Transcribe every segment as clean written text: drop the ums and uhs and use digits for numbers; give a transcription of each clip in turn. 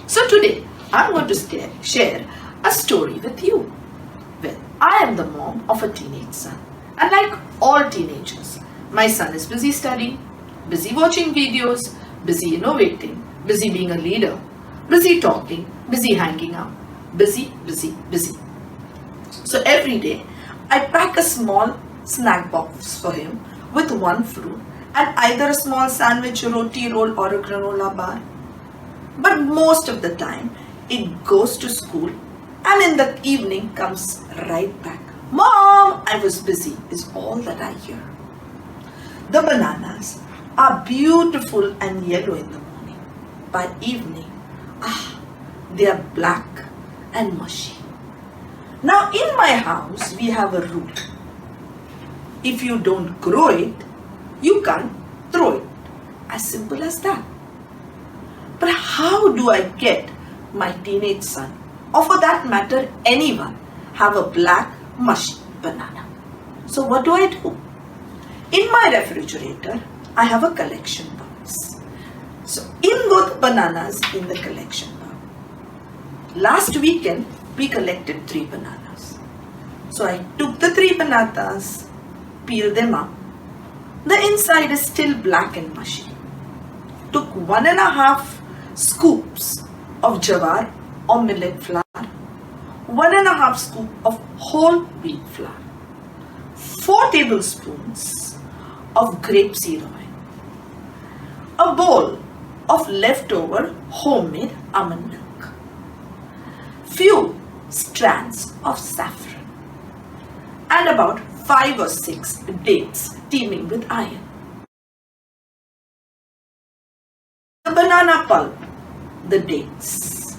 So today I'm going to share a story with you. Well, I am the mom of a teenage son, and like all teenagers, my son is busy studying, busy watching videos, busy innovating, busy being a leader, busy talking, busy hanging out, busy. So every day I pack a small snack box for him with one fruit and either a small sandwich, roti roll or a granola bar. But most of the time it goes to school and in the evening comes right back. Mom, I was busy is all that I hear. The bananas are beautiful and yellow in the morning. By evening, they are black and mushy. Now in my house we have a rule. If you don't grow it, you can't throw it. As simple as that. But how do I get my teenage son, or for that matter anyone, have a black mushy banana? So what do? In my refrigerator, I have a collection box. So in both bananas in the collection box. Last weekend, we collected 3 bananas. So I took the 3 bananas, peeled them up. The inside is still black and mushy. Took 1.5 scoops of jawar or millet flour, 1.5 scoop of whole wheat flour, 4 tablespoons of grapeseed oil, a bowl of leftover homemade almond milk, few strands of saffron, and about 5 or 6 dates teeming with iron. The banana pulp, the dates,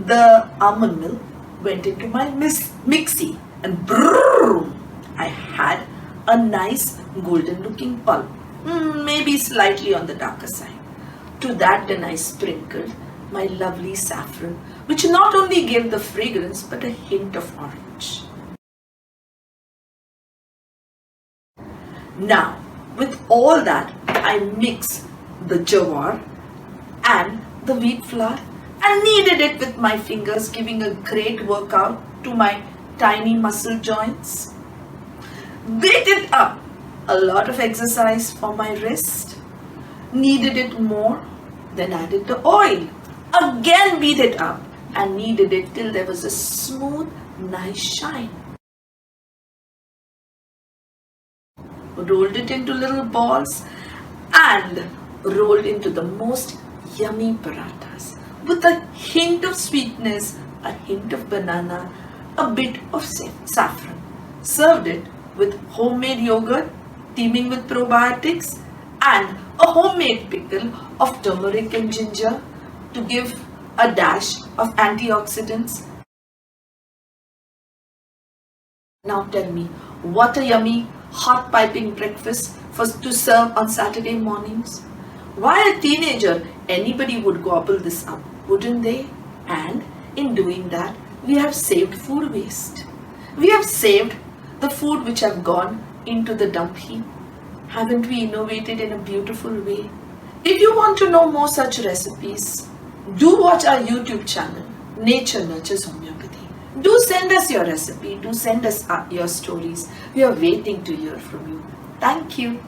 the almond milk went into my mixie and brrrr, I had a nice golden looking pulp, maybe slightly on the darker side. To that then I sprinkled my lovely saffron, which not only gave the fragrance but a hint of orange. Now with all that I mix the jawar and the wheat flour and kneaded it with my fingers, giving a great workout to my tiny muscle joints. Beat it up, a lot of exercise for my wrist. Kneaded it more, then added the oil. Again beat it up and kneaded it till there was a smooth, nice shine. Rolled it into little balls and rolled into the most yummy parathas with a hint of sweetness, a hint of banana, a bit of saffron. Served it with homemade yogurt teeming with probiotics and a homemade pickle of turmeric and ginger to give a dash of antioxidants. Now tell me, what a yummy hot piping breakfast to serve on Saturday mornings. Why a teenager, anybody would gobble this up, wouldn't they? And in doing that, we have saved food waste. We have saved the food which have gone into the dump heap. Haven't we innovated in a beautiful way? If you want to know more such recipes, do watch our YouTube channel, NatureNurtures Homeopathy. Do send us your recipe, do send us your stories. We are waiting to hear from you. Thank you.